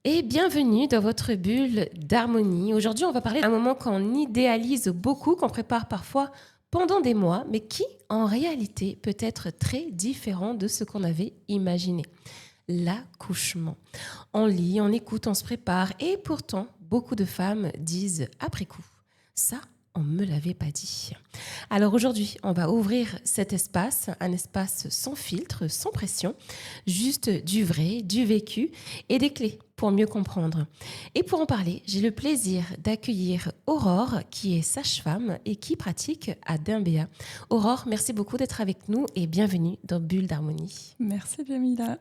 Et bienvenue dans votre bulle d'harmonie. Aujourd'hui, on va parler d'un moment qu'on idéalise beaucoup, qu'on prépare parfois pendant des mois, mais qui, en réalité, peut être très différent de ce qu'on avait imaginé. L'accouchement. On lit, on écoute, on se prépare, et pourtant, beaucoup de femmes disent après coup, ça, on ne me l'avait pas dit. Alors aujourd'hui, on va ouvrir cet espace, un espace sans filtre, sans pression, juste du vrai, du vécu et des clés pour mieux comprendre. Et pour en parler, j'ai le plaisir d'accueillir Aurore, qui est sage-femme et qui pratique à Dimbéa. Aurore, merci beaucoup d'être avec nous et bienvenue dans Bulle d'Harmonie. Merci Jamila.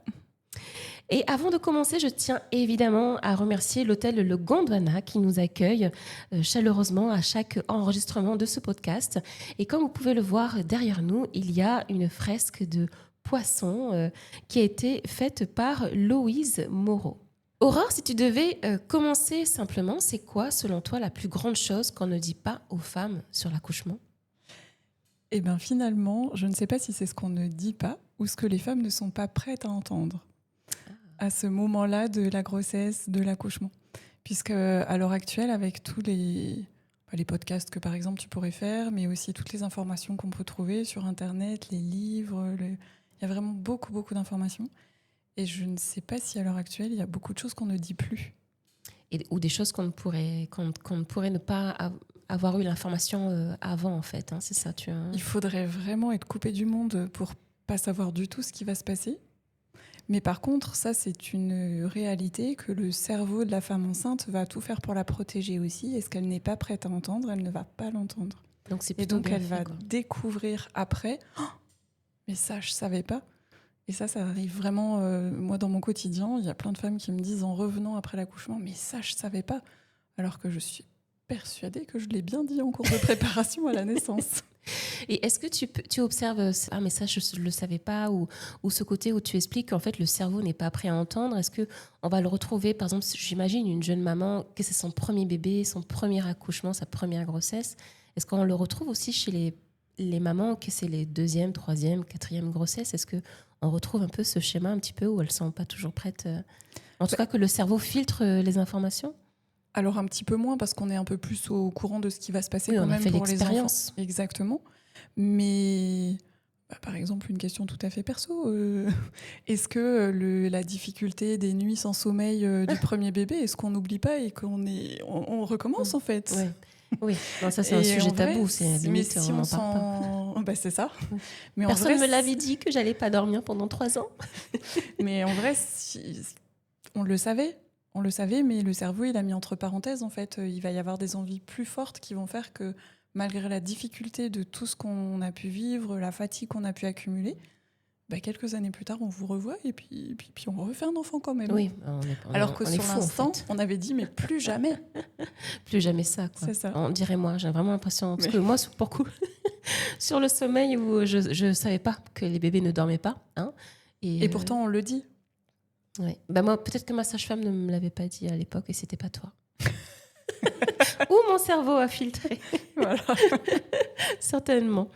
Et avant de commencer, je tiens évidemment à remercier l'hôtel Le Gondwana qui nous accueille chaleureusement à chaque enregistrement de ce podcast. Et comme vous pouvez le voir derrière nous, il y a une fresque de poissons qui a été faite par Louise Moreau. Aurore, si tu devais commencer simplement, c'est quoi selon toi la plus grande chose qu'on ne dit pas aux femmes sur l'accouchement ? Eh bien finalement, je ne sais pas si c'est ce qu'on ne dit pas ou ce que les femmes ne sont pas prêtes à entendre à ce moment-là de la grossesse, de l'accouchement. Puisque à l'heure actuelle, avec tous les podcasts que par exemple tu pourrais faire, mais aussi toutes les informations qu'on peut trouver sur Internet, les livres, il y a vraiment beaucoup d'informations. Et je ne sais pas si à l'heure actuelle, il y a beaucoup de choses qu'on ne dit plus. Ou des choses qu'on ne pourrait ne pas avoir eu l'information avant, en fait. Hein, c'est ça, Il faudrait vraiment être coupé du monde pour pas savoir du tout ce qui va se passer. Mais par contre, ça, c'est une réalité que le cerveau de la femme enceinte va tout faire pour la protéger aussi. Et ce qu'elle n'est pas prête à entendre, elle ne va pas l'entendre. Donc c'est Et plutôt donc, bien elle fait, va quoi. découvrir après. Oh, mais ça, je savais pas. Et ça arrive vraiment. Moi, dans mon quotidien, il y a plein de femmes qui me disent en revenant après l'accouchement, mais ça, je savais pas. Alors que je suis persuadée que je l'ai bien dit en cours de préparation à la naissance. Et est-ce que tu observes ah mais ça je ne le savais pas ou ce côté où tu expliques qu'en fait le cerveau n'est pas prêt à entendre, est-ce que on va le retrouver par exemple, j'imagine une jeune maman que c'est son premier bébé, son premier accouchement, sa première grossesse, est-ce qu'on le retrouve aussi chez les mamans que c'est les deuxième, troisième, quatrième grossesse, est-ce que on retrouve un peu ce schéma un petit peu où elles sont pas toujours prêtes en tout cas que le cerveau filtre les informations? Alors un petit peu moins parce qu'on est un peu plus au courant de ce qui va se passer Oui, quand on a même fait pour les enfants. l'expérience. Exactement. Mais par exemple, une question tout à fait perso. Est-ce que la difficulté des nuits sans sommeil du premier bébé, est-ce qu'on n'oublie pas et on recommence en fait? Ouais. Oui, non, ça c'est un Et sujet en vrai, tabou, c'est mais limite si on on n'en parle pas. bah, c'est ça. Mais en Personne ne vrai, me l'avait dit que j'allais pas dormir pendant 3 ans. on le savait. On le savait, mais le cerveau, il a mis entre parenthèses, en fait. Il va y avoir des envies plus fortes qui vont faire que, malgré la difficulté de tout ce qu'on a pu vivre, la fatigue qu'on a pu accumuler, quelques années plus tard, on vous revoit et puis on refait un enfant quand même. Oui, Alors que on est sur fou en l'instant, fait. on avait dit, mais plus jamais. Plus jamais ça, quoi. C'est ça. On dirait moi, j'ai vraiment l'impression. Parce Mais- que moi, pour coup, sur le sommeil, où je savais pas que les bébés ne dormaient pas. Hein, Et pourtant, on le dit. Ouais. Bah moi, peut-être que ma sage-femme ne me l'avait pas dit à l'époque et c'était pas toi. Ou mon cerveau a filtré. Voilà. Certainement.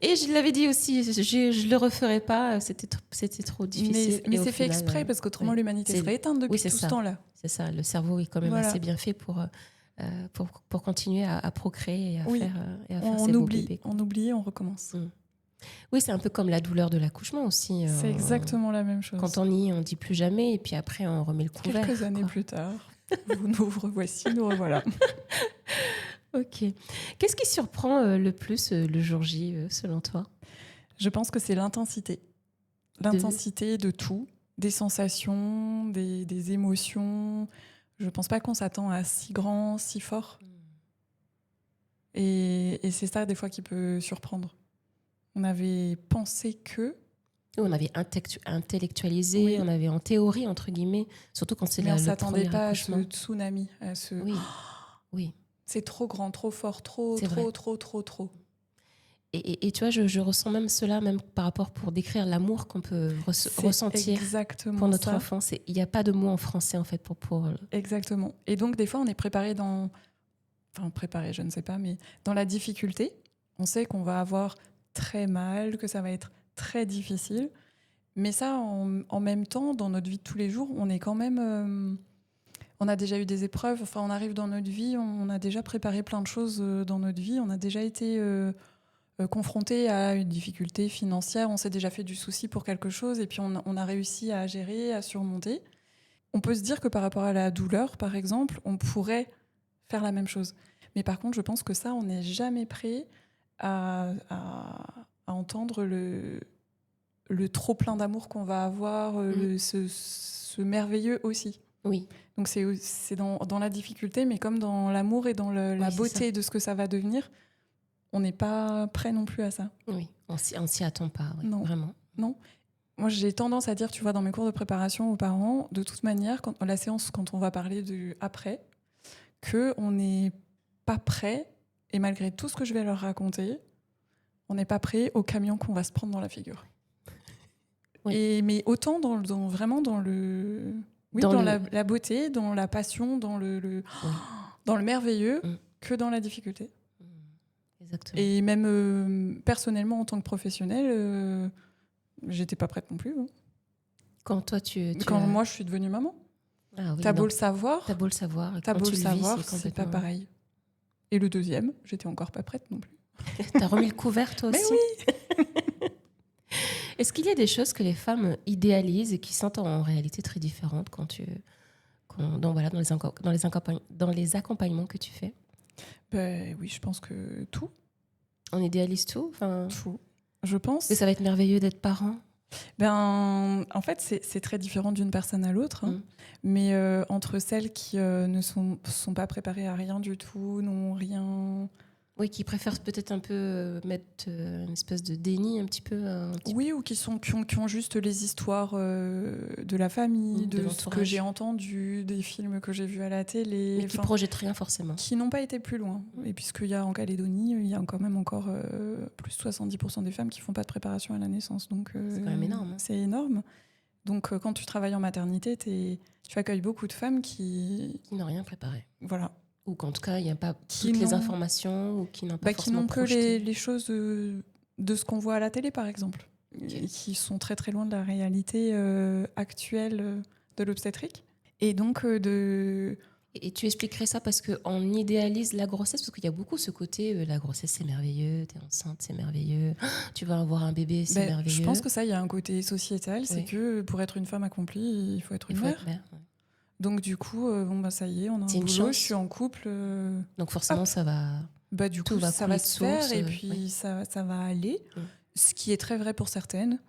Et je l'avais dit aussi, je le referais pas, c'était trop difficile. Mais Et au c'est fait final, exprès, parce qu'autrement, ouais. l'humanité C'est- serait éteinte depuis oui, c'est tout ça. ce temps-là. C'est ça, le cerveau est quand même Voilà. assez bien fait pour continuer à procréer et à Oui. faire ces beaux bébés. On oublie, on recommence. Oui, c'est un peu comme la douleur de l'accouchement aussi. C'est exactement la même chose. Quand on nie, on dit plus jamais et puis après on remet le couvert. Quelques années quoi. plus tard, vous nous revoici, nous revoilà. Ok. Qu'est-ce qui surprend le plus le jour J, selon toi ? Je pense que c'est l'intensité. L'intensité de tout, des sensations, des émotions. Je pense pas qu'on s'attend à si grand, si fort. Et c'est ça, des fois, qui peut surprendre. On avait pensé que... On avait intellectualisé, Oui. on avait en théorie, entre guillemets, surtout quand c'est Mais on le s'attendait premier pas à accouchement. ce tsunami, à ce... Oui, oui. C'est trop grand, trop fort, trop. Et tu vois, je ressens même cela, même par rapport pour décrire l'amour qu'on peut ressentir exactement pour notre ça. enfant. Il n'y a pas de mot en français, en fait, pour... Exactement. Et donc, des fois, on est préparé préparé, je ne sais pas, mais dans la difficulté, on sait qu'on va avoir très mal, que ça va être très difficile. Mais ça, en même temps, dans notre vie de tous les jours, on est quand même on a déjà eu des épreuves. Enfin, on arrive dans notre vie, on a déjà préparé plein de choses dans notre vie. On a déjà été confronté à une difficulté financière. On s'est déjà fait du souci pour quelque chose et puis on a réussi à gérer, à surmonter. On peut se dire que par rapport à la douleur, par exemple, on pourrait faire la même chose. Mais par contre, je pense que ça, on n'est jamais prêt à entendre le trop plein d'amour qu'on va avoir, ce merveilleux aussi. Oui. Donc c'est dans la difficulté, mais comme dans l'amour et dans la beauté de ce que ça va devenir, on n'est pas prêt non plus à ça. Oui, on s'y attend pas, oui, non. Vraiment. Non. Moi, j'ai tendance à dire, tu vois, dans mes cours de préparation aux parents, de toute manière, quand on va parler du après, qu'on n'est pas prêt, et malgré tout ce que je vais leur raconter, on n'est pas prêt au camion qu'on va se prendre dans la figure. Oui. Mais autant vraiment dans le... Oui, dans la beauté, dans la passion, dans le merveilleux, que dans la difficulté. Exactement. Et même personnellement, en tant que professionnelle, j'étais pas prête non plus. Hein. Quand toi, moi, je suis devenue maman. Ah, oui, t'as beau le savoir, c'est pas pareil. Et le deuxième, j'étais encore pas prête non plus. T'as remis le couvert, toi aussi. Mais oui. Est-ce qu'il y a des choses que les femmes idéalisent et qui sont en réalité très différentes dans les accompagnements que tu fais? Oui, je pense que tout. On idéalise tout, tout. Je pense que ça va être merveilleux d'être parent. En fait, c'est très différent d'une personne à l'autre. Hein. Mais entre celles qui ne sont pas préparées à rien du tout, n'ont rien... Oui, qui préfèrent peut-être un peu mettre une espèce de déni un petit peu. Oui, ou qui ont juste les histoires de la famille, de ce que j'ai entendu, des films que j'ai vus à la télé. Mais qui projettent rien forcément. Qui n'ont pas été plus loin. Et puisqu'il y a en Calédonie, il y a quand même encore plus de 70% des femmes qui ne font pas de préparation à la naissance. Donc, c'est quand même énorme. Hein. C'est énorme. Donc quand tu travailles en maternité, tu accueilles beaucoup de femmes qui n'ont rien préparé. Voilà. Ou qu'en tout cas, il n'y a pas toutes les informations, ou qui n'ont pas forcément qui n'ont projeté. que les choses de ce qu'on voit à la télé, par exemple, qui sont très très loin de la réalité actuelle de l'obstétrique. Et donc Et tu expliquerais ça parce qu'on idéalise la grossesse, parce qu'il y a beaucoup ce côté, la grossesse c'est merveilleux, t'es enceinte c'est merveilleux, tu vas avoir un bébé c'est merveilleux. Je pense que ça, il y a un côté sociétal, c'est que pour être une femme accomplie, il faut être une mère. Donc du coup, ça y est, on a un boulot, je suis en couple. Donc forcément, ça va... du coup, ça va se faire et puis ça va aller, ce qui est très vrai pour certaines.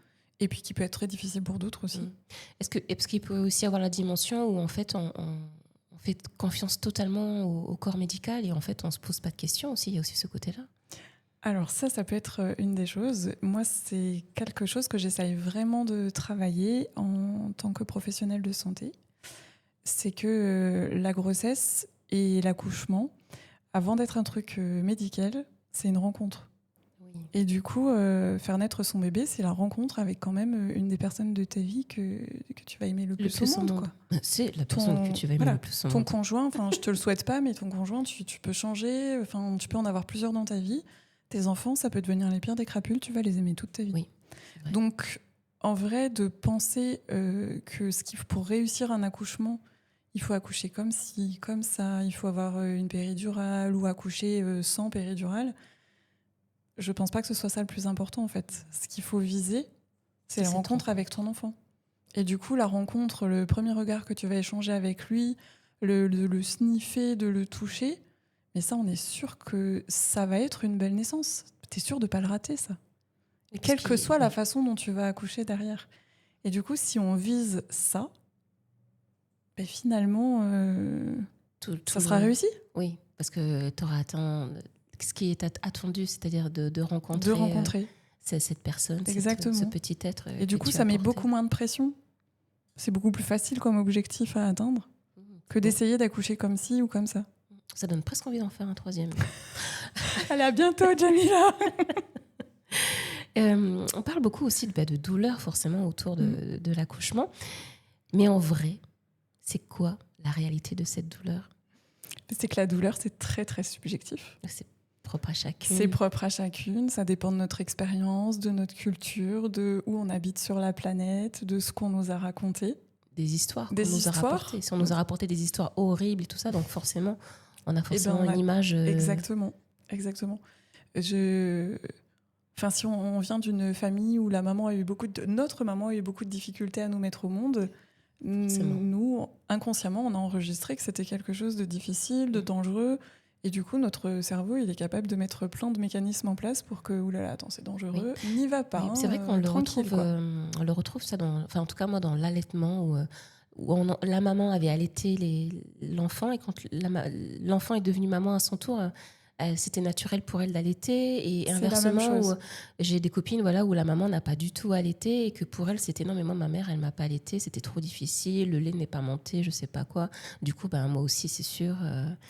Et puis qui peut être très difficile pour d'autres aussi. Est-ce qu'il peut aussi avoir la dimension où en fait on fait confiance totalement au corps médical et en fait on se pose pas de questions aussi, il y a aussi ce côté-là? Alors ça peut être une des choses. Moi, c'est quelque chose que j'essaye vraiment de travailler en tant que professionnelle de santé. C'est que la grossesse et l'accouchement, avant d'être un truc médical, c'est une rencontre. Oui. Et du coup, faire naître son bébé, c'est la rencontre avec quand même une des personnes de ta vie que tu vas aimer le plus au monde. Quoi. C'est la personne que tu vas aimer le plus au monde. Ton conjoint, je te le souhaite pas, mais ton conjoint, tu peux changer, tu peux en avoir plusieurs dans ta vie. Tes enfants, ça peut devenir les pires des crapules, tu vas les aimer toute ta vie. Oui, donc, en vrai, de penser que pour réussir un accouchement, il faut accoucher comme ci, comme ça, il faut avoir une péridurale ou accoucher sans péridurale. Je pense pas que ce soit ça le plus important en fait. Ce qu'il faut viser, c'est la rencontre avec ton enfant. Et du coup, la rencontre, le premier regard que tu vas échanger avec lui, le sniffer, de le toucher, mais ça, on est sûr que ça va être une belle naissance. T'es sûr de pas le rater, ça. Quelle que soit la façon dont tu vas accoucher derrière. Et du coup, si on vise ça, finalement, ça sera réussi. Oui, parce que tu auras atteint ce qui est attendu, c'est-à-dire de rencontrer cette personne, ce petit être. Et du coup, ça met beaucoup moins de pression. C'est beaucoup plus facile comme objectif à atteindre que d'essayer d'accoucher comme ci ou comme ça. Ça donne presque envie d'en faire un troisième. Allez, à bientôt, Jamila. On parle beaucoup aussi de douleur, forcément, autour de l'accouchement. Mais en vrai, c'est quoi la réalité de cette douleur? C'est que la douleur, c'est très, très subjectif. C'est propre à chacune. C'est propre à chacune. Ça dépend de notre expérience, de notre culture, de où on habite sur la planète, de ce qu'on nous a raconté. des histoires qu'on Des nous a histoires. rapportées. Si on nous a rapporté des histoires horribles et tout ça, donc forcément, on a Eh ben, forcément on a- une image. Exactement. Je... Enfin, si on vient d'une famille où notre maman a eu beaucoup de difficultés à nous mettre au monde, Forcément. nous, inconsciemment, on a enregistré que c'était quelque chose de difficile, de dangereux. Et du coup, notre cerveau, il est capable de mettre plein de mécanismes en place pour que, oulala, attends, c'est dangereux, n'y va pas. Oui, c'est vrai qu'on le tranquille, retrouve, quoi. on le retrouve ça enfin en tout cas moi dans l'allaitement où la maman avait allaité l'enfant et quand l'enfant est devenu maman à son tour, c'était naturel pour elle d'allaiter et C'est la même inversement où chose. j'ai des copines voilà où la maman n'a pas du tout allaité et que pour elle c'était non mais moi ma mère elle m'a pas allaité, c'était trop difficile, le lait n'est pas monté, je sais pas quoi. Du coup ben moi aussi c'est sûr.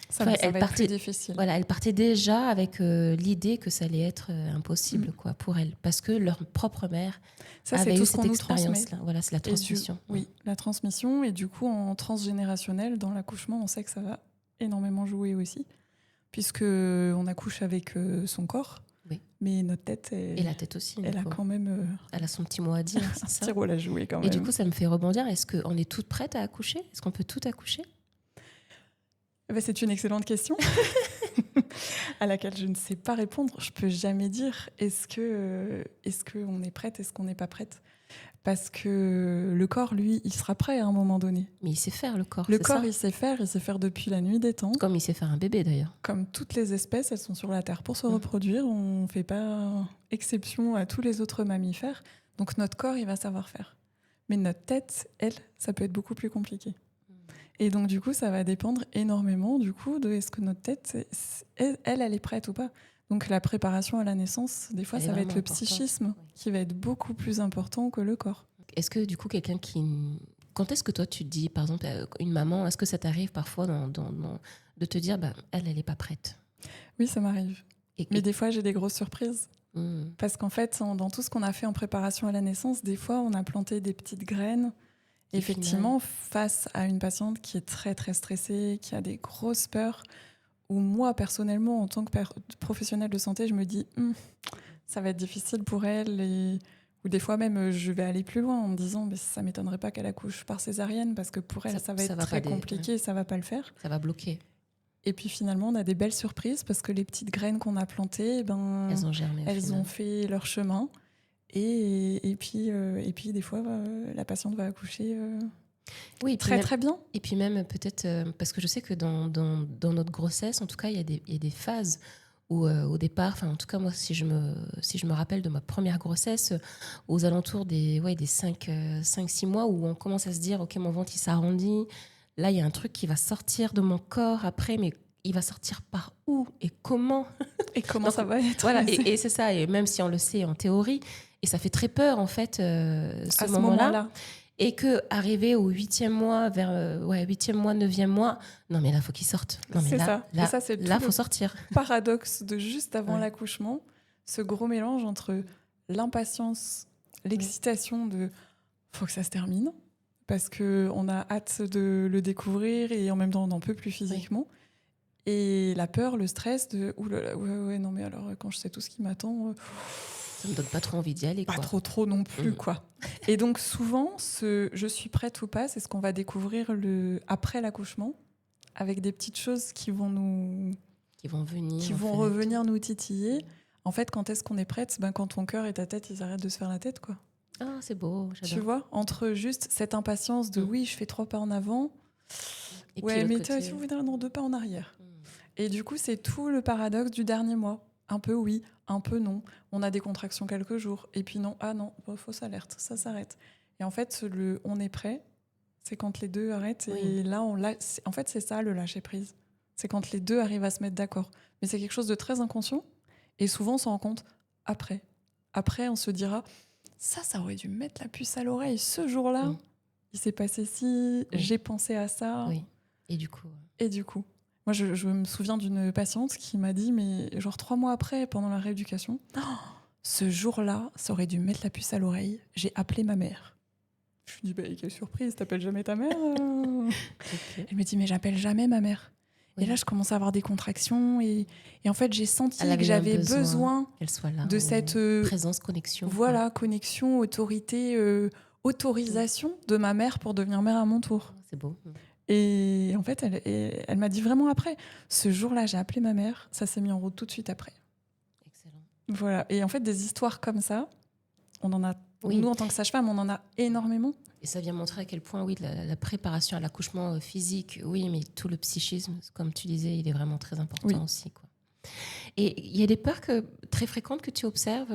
Ça, Enfin, ça va être plus difficile. Voilà, elle partait déjà avec l'idée que ça allait être impossible quoi, pour elle, parce que leur propre mère Ça, c'est avait tout eu ce qu'on cette nous transmet. expérience-là. Voilà, c'est la transmission. Oui, la transmission. Et du coup, en transgénérationnel, dans l'accouchement, on sait que ça va énormément jouer aussi, puisque on accouche avec son corps, Oui. mais notre tête, Et la tête aussi. elle a Nico. quand même Elle a son petit mot à dire, un c'est ça. petit rôle à jouer quand Et même. du coup, ça me fait rebondir. Est-ce qu'on est toutes prêtes à accoucher? Est-ce qu'on peut tout accoucher? Ben, c'est une excellente question à laquelle je ne sais pas répondre. Je peux jamais dire est-ce que on est prête, est-ce qu'on n'est pas prête, parce que le corps, lui, il sera prêt à un moment donné. Mais il sait faire le corps. Le c'est corps, ça il sait faire depuis la nuit des temps. Comme il sait faire un bébé d'ailleurs. Comme toutes les espèces, elles sont sur la Terre pour se Mhm. reproduire. On ne fait pas exception à tous les autres mammifères. Donc notre corps, il va savoir faire. Mais notre tête, elle, ça peut être beaucoup plus compliqué. Et donc du coup, ça va dépendre énormément du coup de est-ce que notre tête, elle est prête ou pas. Donc la préparation à la naissance, des fois, Elle est ça va être vraiment le importante. psychisme Oui. qui va être beaucoup plus important que le corps. Est-ce que du coup, quelqu'un qui... Quand est-ce que toi, tu te dis, par exemple, une maman, est-ce que ça t'arrive parfois de te dire, bah, elle n'est pas prête? Oui, ça m'arrive. Mais des fois, j'ai des grosses surprises. Mhm. Parce qu'en fait, dans tout ce qu'on a fait en préparation à la naissance, des fois, on a planté des petites graines. Et effectivement, face à une patiente qui est très, très stressée, qui a des grosses peurs, où moi, personnellement, en tant que professionnelle de santé, je me dis, ça va être difficile pour elle. Ou des fois même, je vais aller plus loin en me disant, mais ça m'étonnerait pas qu'elle accouche par césarienne, parce que pour elle, ça va être très compliqué, ça va pas le faire. Ça va bloquer. Et puis finalement, on a des belles surprises, parce que les petites graines qu'on a plantées, elles ont germé. Elles ont fait leur chemin. Et puis, des fois, la patiente va accoucher oui, très, même, très bien. Et puis même peut-être, parce que je sais que dans notre grossesse, en tout cas, il y a des phases où au départ, en tout cas moi, si je me rappelle de ma première grossesse, aux alentours des 5-6 mois, où on commence à se dire, ok, mon ventre il s'arrondit, là il y a un truc qui va sortir de mon corps après, mais il va sortir par où et comment? Et comment ça va être? Voilà, et c'est ça, et même si on le sait en théorie, et ça fait très peur en fait ce moment-là. Et que arrivé au 8e mois, vers 8e mois, 9e mois, non mais là, faut qu'il sorte. Non mais c'est là, ça. Et ça, c'est là, faut sortir. Paradoxe de juste avant l'accouchement, ce gros mélange entre l'impatience, l'excitation de faut que ça se termine, parce qu'on a hâte de le découvrir et en même temps on n'en peut plus physiquement. Oui. Et la peur, le stress de oulala, ouais, non mais alors quand je sais tout ce qui m'attend. Ça me donne pas trop envie d'y aller. Pas trop non plus, quoi. Et donc souvent, je suis prête ou pas, c'est ce qu'on va découvrir après l'accouchement, avec des petites choses qui vont revenir nous titiller. En fait, quand est-ce qu'on est prête? Quand ton cœur et ta tête, ils arrêtent de se faire la tête, quoi. Ah, c'est beau, j'adore. Tu vois, entre juste cette impatience de oui, je fais 3 pas en avant, et ouais, mais tu voudrais dans 2 pas en arrière. Et du coup, c'est tout le paradoxe du dernier mois. Un peu oui, un peu non. On a des contractions quelques jours. Et puis non, fausse alerte, ça s'arrête. Et en fait, on est prêt, c'est quand les deux arrêtent. Oui. Et là, en fait, c'est ça le lâcher prise. C'est quand les deux arrivent à se mettre d'accord. Mais c'est quelque chose de très inconscient. Et souvent, on s'en rend compte après. Après, on se dira, ça aurait dû mettre la puce à l'oreille. Ce jour-là, il s'est passé ci, j'ai pensé à ça. Oui. Et du coup. Moi, je me souviens d'une patiente qui m'a dit, mais genre 3 mois après, pendant la rééducation, ce jour-là, ça aurait dû mettre la puce à l'oreille. J'ai appelé ma mère. Je lui dis, quelle surprise, t'appelles jamais ta mère okay. Elle me dit, mais j'appelle jamais ma mère. Oui. Et là, je commence à avoir des contractions et en fait, j'ai senti que j'avais besoin qu'elle soit là, de cette présence, connexion. Voilà, connexion, autorité autorisation de ma mère pour devenir mère à mon tour. C'est beau. Et en fait, elle m'a dit vraiment après. Ce jour-là, j'ai appelé ma mère. Ça s'est mis en route tout de suite après. Excellent. Voilà. Et en fait, des histoires comme ça, on en a. Oui. Nous, en tant que sage-femme, on en a énormément. Et ça vient montrer à quel point, oui, la préparation à l'accouchement physique, oui, mais tout le psychisme, comme tu disais, il est vraiment très important aussi, quoi. Et il y a des peurs très fréquentes que tu observes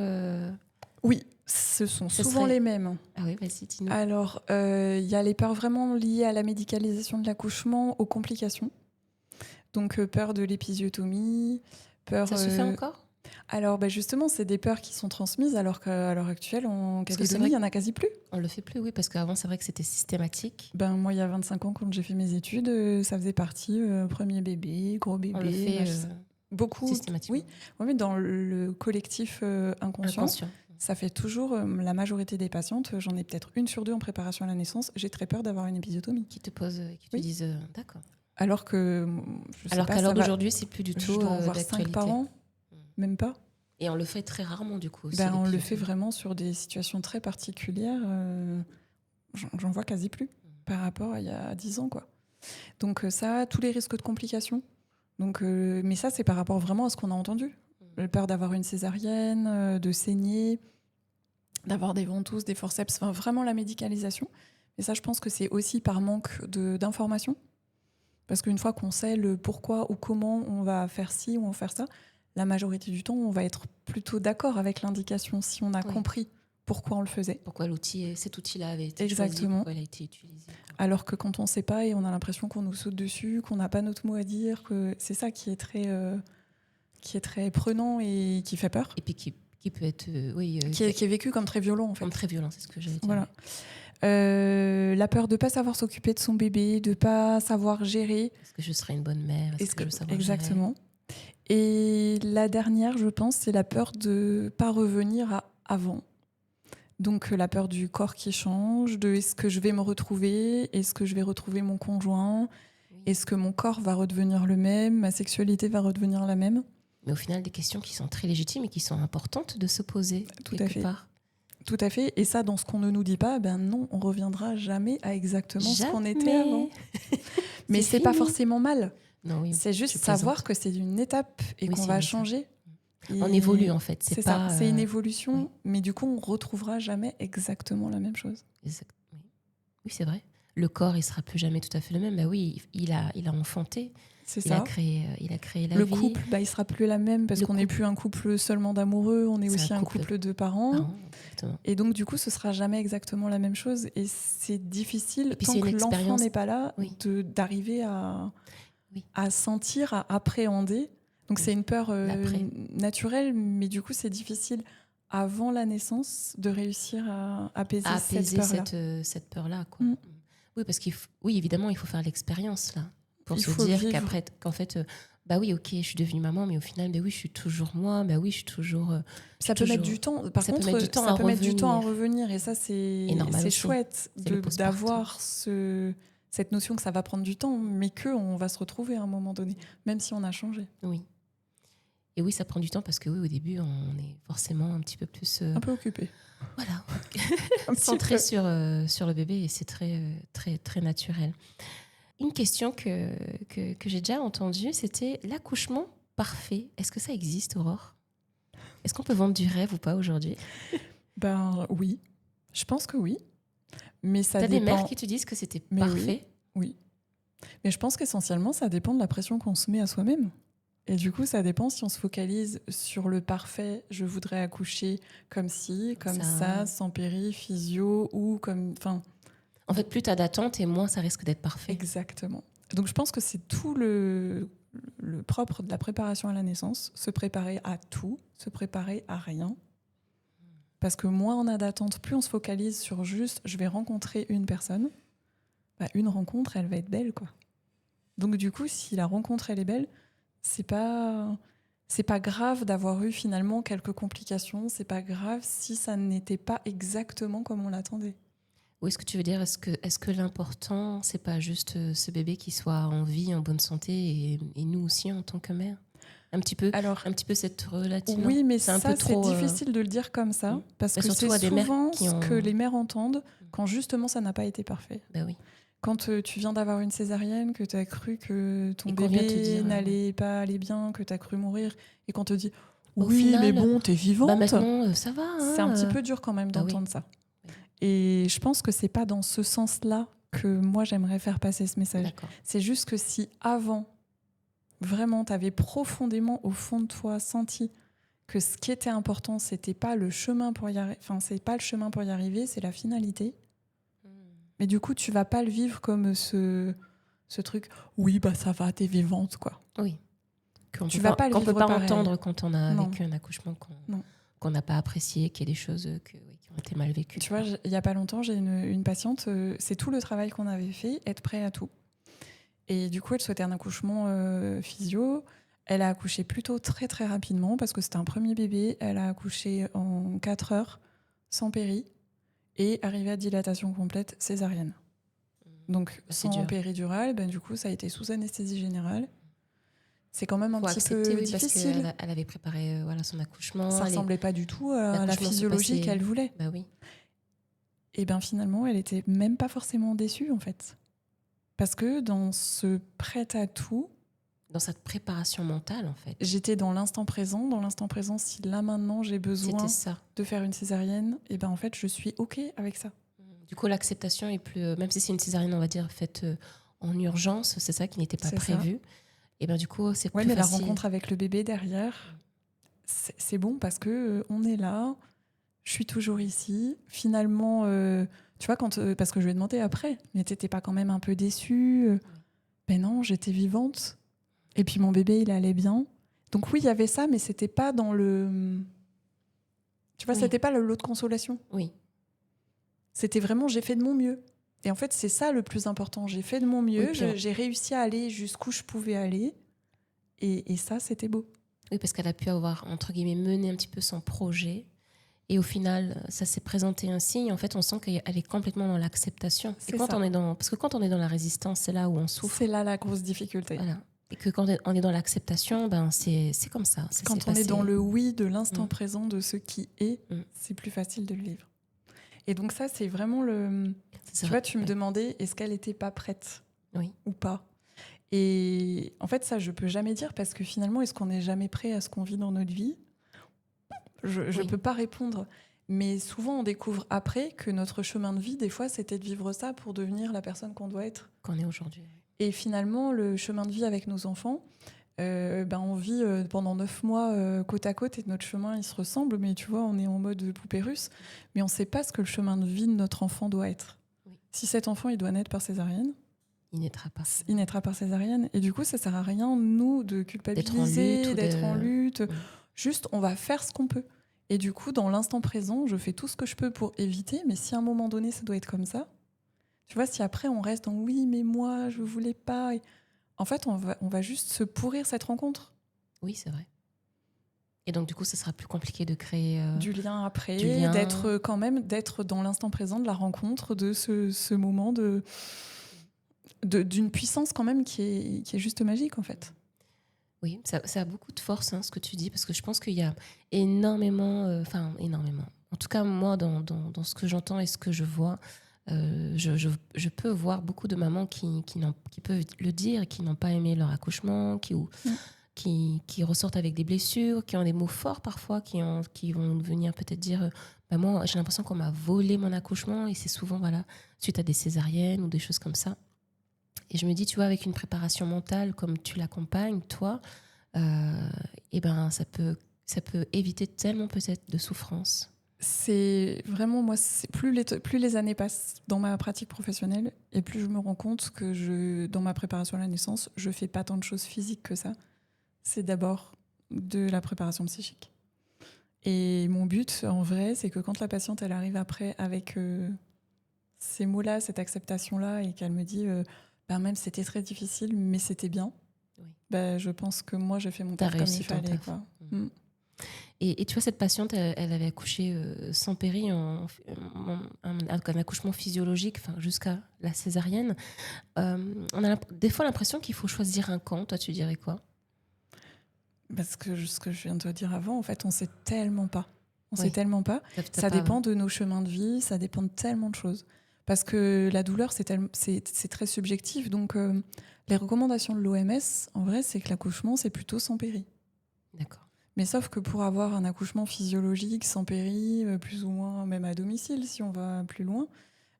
Oui, ce sont souvent les mêmes. Ah oui, vas-y, dis-nous. Alors, il y a les peurs vraiment liées à la médicalisation de l'accouchement, aux complications. Donc, peur de l'épisiotomie, peur... Ça se fait encore ? Alors, justement, c'est des peurs qui sont transmises, alors qu'à l'heure actuelle, en Calédonie, il n'y en a quasi plus. On le fait plus, oui, parce qu'avant, c'est vrai que c'était systématique. Moi, il y a 25 ans, quand j'ai fait mes études, ça faisait partie, premier bébé, gros bébé. On le fait beaucoup systématiquement. Oui, mais dans le collectif inconscient, ça fait toujours la majorité des patientes. J'en ai peut-être 1 sur 2 en préparation à la naissance. J'ai très peur d'avoir une épisiotomie. Qui te disent d'accord. Alors que qu'à l'heure d'aujourd'hui, c'est plus du tout. Je dois en voir 5 par an, même pas. Et on le fait très rarement du coup. On le fait vraiment sur des situations très particulières. J'en vois quasi plus par rapport à il y a 10 ans, quoi. Donc ça, tous les risques de complications. Donc, mais ça, c'est par rapport vraiment à ce qu'on a entendu. La peur d'avoir une césarienne, de saigner, d'avoir des ventouses, des forceps, enfin, vraiment la médicalisation. Et ça, je pense que c'est aussi par manque d'informations. Parce qu'une fois qu'on sait le pourquoi ou comment on va faire ci ou on va faire ça, la majorité du temps, on va être plutôt d'accord avec l'indication si on a compris pourquoi on le faisait. Pourquoi cet outil-là avait été choisi, pourquoi il a été utilisé. Alors que quand on ne sait pas et on a l'impression qu'on nous saute dessus, qu'on n'a pas notre mot à dire, que c'est ça qui est très prenant et qui fait peur. Et puis qui peut être... qui est vécu comme très violent, en fait. Comme très violent, c'est ce que j'allais dire. Voilà. La peur de ne pas savoir s'occuper de son bébé, de ne pas savoir gérer. Est-ce que je serai une bonne mère ? Est-ce que je savoir Exactement. Gérer ? Et la dernière, je pense, c'est la peur de ne pas revenir à avant. Donc la peur du corps qui change, de est-ce que je vais me retrouver, est-ce que je vais retrouver mon conjoint, est-ce que mon corps va redevenir le même, ma sexualité va redevenir la même. Mais au final, des questions qui sont très légitimes et qui sont importantes de se poser quelque part. Tout à fait. Et ça, dans ce qu'on ne nous dit pas, non, on reviendra jamais à exactement ce qu'on était avant. Mais c'est pas forcément mal. Non, oui, c'est juste savoir que c'est une étape et qu'on va changer. On évolue en fait. C'est ça, c'est une évolution, mais du coup, on retrouvera jamais exactement la même chose. Oui, c'est vrai. Le corps, il sera plus jamais tout à fait le même. Bah oui, il a enfanté. C'est il ça. A créé la le vie. Le couple, il sera plus la même parce qu'on n'est plus un couple seulement d'amoureux, on est aussi un couple de parents. Et donc, du coup, ce sera jamais exactement la même chose. Et c'est difficile, tant que l'enfant n'est pas là, d'arriver à sentir, à appréhender. Donc c'est une peur naturelle, mais du coup c'est difficile avant la naissance de réussir à apaiser cette peur-là. Quoi. Oui, parce évidemment, il faut faire l'expérience là pour se dire qu'en fait, oui, ok, je suis devenue maman, mais au final, je suis toujours moi. Oui, je suis toujours. Ça peut mettre du temps. Par contre, ça peut mettre du temps à revenir, et ça c'est chouette d'avoir cette notion que ça va prendre du temps, mais qu'on va se retrouver à un moment donné, même si on a changé. Oui. Et oui, ça prend du temps parce que au début, on est forcément un petit peu plus... un peu occupé. Voilà. Centré sur le bébé, et c'est très, très, très naturel. Une question que j'ai déjà entendue, c'était l'accouchement parfait. Est-ce que ça existe, Aurore ? Est-ce qu'on peut vendre du rêve ou pas aujourd'hui ? Oui. Je pense que oui. Mais ça dépend. T'as des mères qui te disent que c'était parfait ? Oui. Mais je pense qu'essentiellement, ça dépend de la pression qu'on se met à soi-même. Et du coup, ça dépend si on se focalise sur le parfait. Je voudrais accoucher comme ci, comme ça, sans péri, physio, ou comme... En fait, plus tu as d'attente et moins ça risque d'être parfait. Exactement. Donc, je pense que c'est tout le propre de la préparation à la naissance. Se préparer à tout, se préparer à rien. Parce que moins on a d'attente, plus on se focalise sur juste « je vais rencontrer une personne ». Une rencontre, elle va être belle, quoi. Donc, du coup, si la rencontre, elle est belle... C'est pas grave d'avoir eu finalement quelques complications. C'est pas grave si ça n'était pas exactement comme on l'attendait. Oui, ce que tu veux dire, est-ce que l'important, c'est pas juste ce bébé qui soit en vie, en bonne santé, et nous aussi en tant que mère ? Alors, un petit peu cette relative. oui, mais c'est un ça, peu trop, c'est difficile de le dire comme ça, parce Bah, que surtout c'est à des mères souvent qui ce ont. que les mères entendent quand justement ça n'a pas été parfait. Bah oui. Quand tu viens d'avoir une césarienne, que tu as cru que ton Et qu'on vient te bébé dire, n'allait pas aller bien, que tu as cru mourir, et qu'on te dit au oui, final, mais bon, t'es bah vivante. maintenant, ça va. Hein, C'est un petit peu dur quand même bah oui. d'entendre ça. Oui. Et je pense que c'est pas dans ce sens-là que moi j'aimerais faire passer ce message. D'accord. C'est juste que si avant, vraiment, tu avais profondément au fond de toi senti que ce qui était important, c'était pas le chemin pour y arriver, enfin, c'est pas le chemin pour y arriver, c'est la finalité. Mais du coup, tu vas pas le vivre comme ce truc, oui, bah ça va, t'es vivante, quoi. Oui. Tu vas pas le qu'on peut vivre pas pareil. entendre quand on a Non. vécu un accouchement Non. qu'on n'a pas apprécié, qu'il y a des choses qui ont été mal vécues. Tu vois, il y a pas longtemps, j'ai une patiente, c'est tout le travail qu'on avait fait, être prêt à tout. Et du coup, elle souhaitait un accouchement physio. Elle a accouché plutôt très très rapidement parce que c'était un premier bébé. Elle a accouché en 4 heures, sans péri, et arrivée à dilatation complète, césarienne. Donc sans péridurale, ben, du coup, ça a été sous anesthésie générale. C'est quand même un petit peu oui, difficile. parce qu'elle avait préparé son accouchement. Ça ressemblait pas du tout à la physiologie qu'elle voulait. Bah oui. Et ben finalement, elle était même pas forcément déçue en fait. Parce que dans ce prêt-à-tout, dans cette préparation mentale, en fait. J'étais dans l'instant présent. Dans l'instant présent, si là maintenant j'ai besoin de faire une césarienne, et ben en fait je suis ok avec ça. Du coup, l'acceptation est plus, même si c'est une césarienne, on va dire faite en urgence, c'est ça qui n'était pas prévu. Ça. Et ben du coup, c'est plus mais facile. la rencontre avec le bébé derrière, c'est bon parce que on est là. Je suis toujours ici. Finalement, tu vois parce que je lui ai demandé après, mais t'étais pas quand même un peu déçue? Ben non, j'étais vivante. Et puis mon bébé, il allait bien. Donc oui, il y avait ça, mais c'était pas dans le... Tu vois, c'était pas le lot de consolation. Oui. C'était vraiment, j'ai fait de mon mieux. Et en fait, c'est ça le plus important. J'ai fait de mon mieux, j'ai réussi à aller jusqu'où je pouvais aller. Et ça, c'était beau. Oui, parce qu'elle a pu avoir, entre guillemets, mené un petit peu son projet. Et au final, ça s'est présenté ainsi. Et en fait, on sent qu'elle est complètement dans l'acceptation. Parce que quand on est dans la résistance, c'est là où on souffre. C'est là la grosse difficulté. Voilà. Et que quand on est dans l'acceptation, ben c'est comme ça. Quand on est dans le oui de l'instant présent, de ce qui est, c'est plus facile de le vivre. Et donc ça, c'est vraiment le... Tu vois, tu me demandais, est-ce qu'elle n'était pas prête ou pas? Et en fait, ça, je peux jamais dire parce que finalement, est-ce qu'on n'est jamais prêt à ce qu'on vit dans notre vie? Je peux pas répondre. Mais souvent, on découvre après que notre chemin de vie, des fois, c'était de vivre ça pour devenir la personne qu'on doit être. Qu'on est aujourd'hui. Et finalement, le chemin de vie avec nos enfants, on vit pendant 9 mois côte à côte et notre chemin, il se ressemble. Mais tu vois, on est en mode poupée russe. Mais on ne sait pas ce que le chemin de vie de notre enfant doit être. Oui. Si cet enfant, il doit naître par césarienne, il naîtra pas. Il naîtra par césarienne. Et du coup, ça ne sert à rien, nous, de culpabiliser, d'être en lutte. Juste, on va faire ce qu'on peut. Et du coup, dans l'instant présent, je fais tout ce que je peux pour éviter. Mais si à un moment donné, ça doit être comme ça, tu vois, si après, on reste dans « oui, mais moi, je ne voulais pas », en fait, on va juste se pourrir cette rencontre. Oui, c'est vrai. Et donc, du coup, ça sera plus compliqué de créer... du lien après, d'être dans l'instant présent de la rencontre, de ce moment d'une puissance quand même qui est juste magique, en fait. Oui, ça a beaucoup de force, ce que tu dis, parce que je pense qu'il y a énormément... énormément. En tout cas, moi, dans ce que j'entends et ce que je vois... je peux voir beaucoup de mamans qui peuvent le dire, qui n'ont pas aimé leur accouchement, qui ressortent avec des blessures, qui ont des mots forts parfois, qui vont venir peut-être dire moi j'ai l'impression qu'on m'a volé mon accouchement, et c'est souvent suite à des césariennes ou des choses comme ça. Et je me dis, tu vois, avec une préparation mentale comme tu l'accompagnes toi, ça peut éviter tellement peut-être de souffrance. C'est vraiment, moi, plus les années passent dans ma pratique professionnelle, et plus je me rends compte que dans ma préparation à la naissance, je fais pas tant de choses physiques que ça. C'est d'abord de la préparation psychique. Et mon but, en vrai, c'est que quand la patiente, elle arrive après avec ces mots-là, cette acceptation-là, et qu'elle me dit même c'était très difficile, mais c'était bien, je pense que moi, j'ai fait mon taf comme il fallait. Quoi. Et tu vois, cette patiente, elle avait accouché sans péri, un accouchement physiologique, jusqu'à la césarienne. On a des fois l'impression qu'il faut choisir un camp. Toi, tu dirais quoi? Parce que ce que je viens de te dire avant, en fait, on sait tellement pas. On Oui. sait tellement pas. T'as Ça pas- dépend de nos chemins de vie, ça dépend de tellement de choses. Parce que la douleur, c'est très subjectif. Donc, les recommandations de l'OMS, en vrai, c'est que l'accouchement, c'est plutôt sans péri. D'accord. Mais sauf que pour avoir un accouchement physiologique, sans péri, plus ou moins même à domicile, si on va plus loin,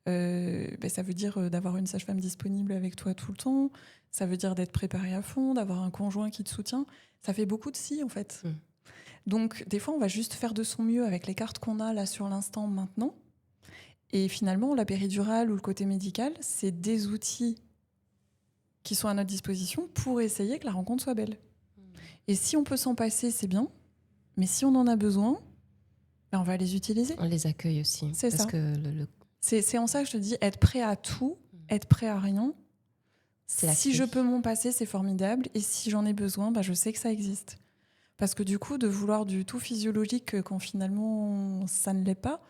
ça veut dire d'avoir une sage-femme disponible avec toi tout le temps. Ça veut dire d'être préparé à fond, d'avoir un conjoint qui te soutient. Ça fait beaucoup de si, en fait. Mm. Donc, des fois, on va juste faire de son mieux avec les cartes qu'on a là sur l'instant maintenant. Et finalement, la péridurale ou le côté médical, c'est des outils qui sont à notre disposition pour essayer que la rencontre soit belle. Et si on peut s'en passer, c'est bien. Mais si on en a besoin, on va les utiliser. On les accueille aussi. C'est parce ça. que C'est en ça que je te dis, être prêt à tout, être prêt à rien. C'est la Si clé. je peux m'en passer, c'est formidable. Et si j'en ai besoin, je sais que ça existe. Parce que du coup, de vouloir du tout physiologique quand finalement ça ne l'est pas,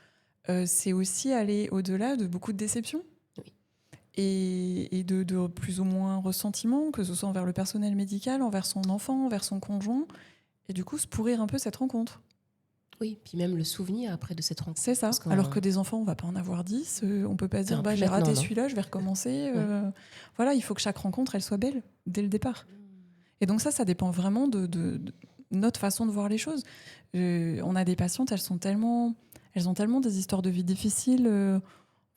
c'est aussi aller au-delà de beaucoup de déceptions. Oui. Et de plus ou moins ressentiment, que ce soit envers le personnel médical, envers son enfant, envers son conjoint. Et du coup, se pourrir un peu cette rencontre. Oui, puis même le souvenir après de cette rencontre. C'est ça. Parce qu'on- Alors que des enfants, on va pas en avoir 10. On peut pas se dire, Enfin, plus j'ai raté maintenant, non. celui-là, je vais recommencer. Voilà, il faut que chaque rencontre, elle soit belle dès le départ. Et donc ça dépend vraiment de notre façon de voir les choses. On a des patientes, elles ont tellement des histoires de vie difficiles.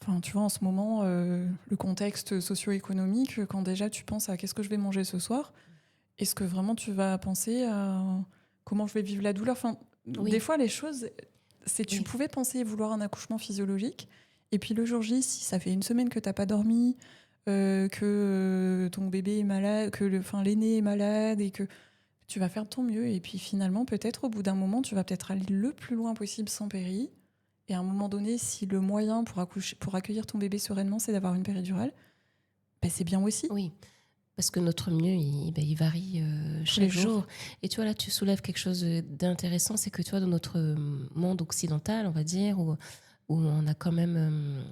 Enfin, tu vois, en ce moment, le contexte socio-économique, quand déjà tu penses à qu'est-ce que je vais manger ce soir, est-ce que vraiment tu vas penser à comment je vais vivre la douleur? Enfin, Oui. des fois, les choses, c'est tu Oui. pouvais penser vouloir un accouchement physiologique, et puis le jour J, si ça fait une semaine que t'as pas dormi, que ton bébé est malade, que l'aîné est malade, et que tu vas faire de ton mieux, et puis finalement, peut-être au bout d'un moment, tu vas peut-être aller le plus loin possible sans péri. Et à un moment donné, si le moyen pour accueillir ton bébé sereinement, c'est d'avoir une péridurale, c'est bien aussi. Oui, parce que notre mieux, il varie chaque les jours. jour. Et tu vois, là, tu soulèves quelque chose d'intéressant, c'est que tu vois, dans notre monde occidental, on va dire, où on a quand même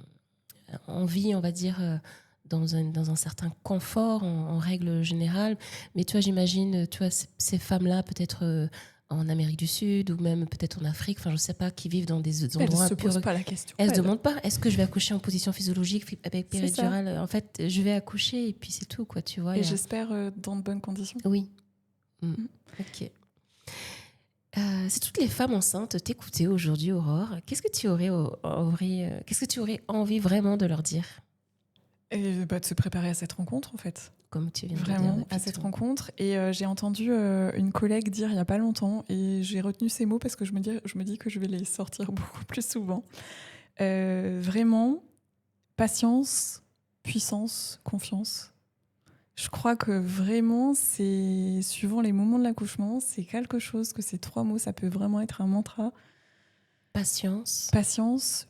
envie, on va dire, dans un certain confort en règle générale. Mais tu vois, j'imagine, tu vois, ces femmes-là, peut-être en Amérique du Sud ou même peut-être en Afrique, enfin, je sais pas, qui vivent dans des Elle endroits ne se plus pose pas la question. elles se demandent pas, est-ce que je vais accoucher en position physiologique avec C'est ça. péridurale? En fait, je vais accoucher et puis c'est tout, quoi, tu vois. Et j'espère dans de bonnes conditions. Oui. Ok. Si toutes les femmes enceintes t'écoutaient aujourd'hui, Aurore, qu'est-ce que tu aurais envie vraiment de leur dire? Et de se préparer à cette rencontre, en fait. Comme tu viens de Vraiment, le dire. à cette rencontre. Et j'ai entendu une collègue dire il n'y a pas longtemps, et j'ai retenu ces mots parce que je me dis que je vais les sortir beaucoup plus souvent. Vraiment, patience, puissance, confiance. Je crois que vraiment, c'est suivant les moments de l'accouchement, c'est quelque chose que ces 3 mots, ça peut vraiment être un mantra. Patience, Puissance,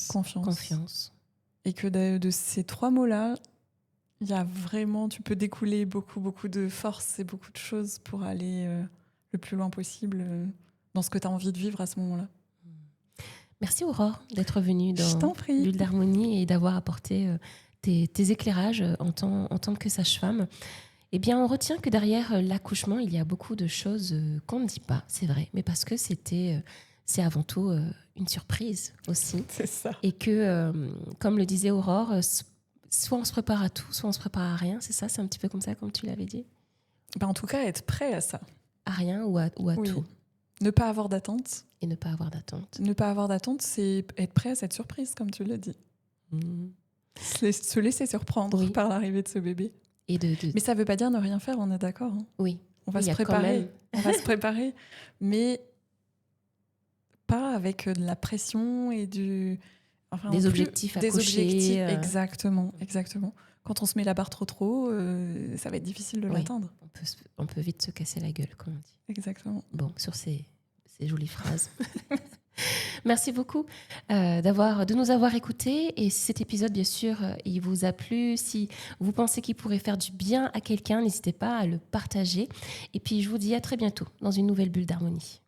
confiance. confiance. Et que de ces 3 mots-là, il y a vraiment, tu peux découler beaucoup, beaucoup de force et beaucoup de choses pour aller le plus loin possible dans ce que tu as envie de vivre à ce moment-là. Merci Aurore d'être venue Je dans t'en prie. Bulle d'harmonie et d'avoir apporté tes éclairages en tant que sage-femme. Eh bien, on retient que derrière l'accouchement, il y a beaucoup de choses qu'on ne dit pas, c'est vrai, mais parce que c'est avant tout une surprise aussi. C'est ça. Et que, comme le disait Aurore, soit on se prépare à tout, soit on se prépare à rien, c'est ça? C'est un petit peu comme ça, comme tu l'avais dit? En tout cas, être prêt à ça. À rien ou à Oui. tout. Ne pas avoir d'attente. Et ne pas avoir d'attente. Ne pas avoir d'attente, c'est être prêt à cette surprise, comme tu l'as dit. Se laisser surprendre Oui. par l'arrivée de ce bébé. Et Mais ça ne veut pas dire ne rien faire, on est d'accord. Hein. Oui. On va Il y se a quand préparer. même- On va se préparer. Mais pas avec de la pression et du... Enfin, Des en plus, objectifs à des cocher, objectifs, exactement. Quand on se met la barre trop, ça va être difficile de Oui. l'atteindre. On peut vite se casser la gueule, comme on dit. Exactement. Bon, sur ces jolies phrases. Merci beaucoup de nous avoir écoutés. Et si cet épisode, bien sûr, il vous a plu, si vous pensez qu'il pourrait faire du bien à quelqu'un, n'hésitez pas à le partager. Et puis, je vous dis à très bientôt dans une nouvelle bulle d'harmonie.